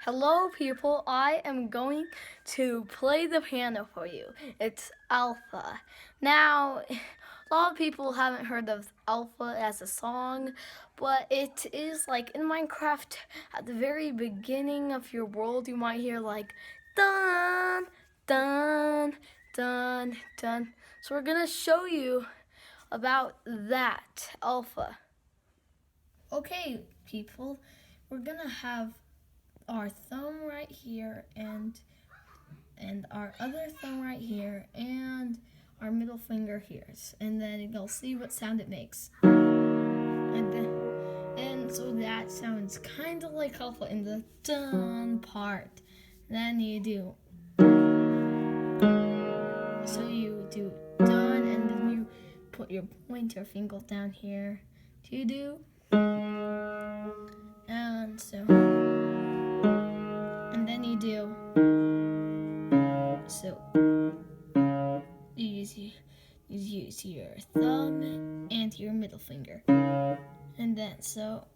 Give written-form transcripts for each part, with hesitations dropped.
Hello people, I am going to play the piano for you. It's Alpha. Now, a lot of people haven't heard of Alpha as a song, but it is like in Minecraft, at the very beginning of your world, you might hear like dun, dun, dun, dun. So we're gonna show you about that, Alpha. Okay, people, we're gonna have our thumb right here and our other thumb right here and our middle finger here, and then you'll see what sound it makes. And so that sounds kind of like alpha in the dun part. Then you do, so you do dun, and then you put your pointer finger down here to do, and so, and then you do. So you use your thumb and your middle finger. And then, so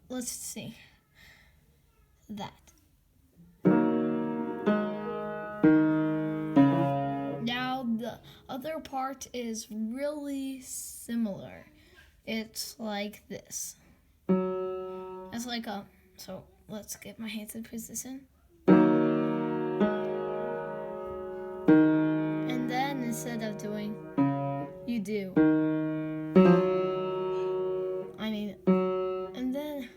let's see that. Now the other part is really similar. It's like this. It's like so let's get my hands in position. And then instead of doing, you do. And then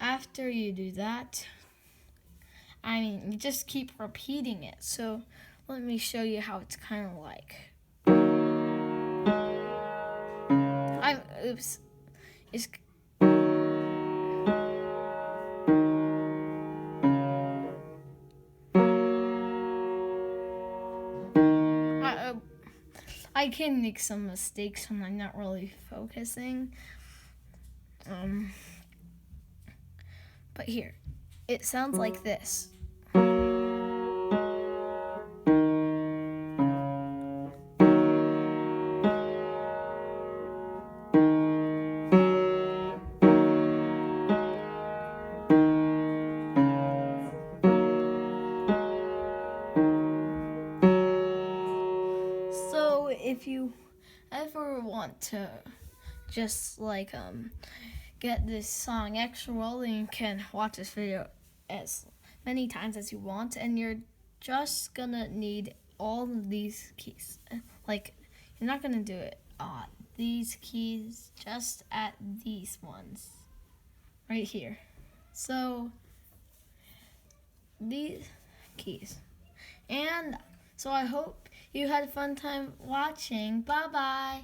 after you do that, you just keep repeating it. So let me show you how it's kind of like. Oops. It's I can make some mistakes when I'm not really focusing. But here, it sounds like this. So if you ever want to just like get this song extra well, then you can watch this video as many times as you want, and you're just gonna need all of these keys. Like, you're not gonna do it these keys, just at these ones right here. So these keys. And so I hope you had a fun time watching. Bye bye.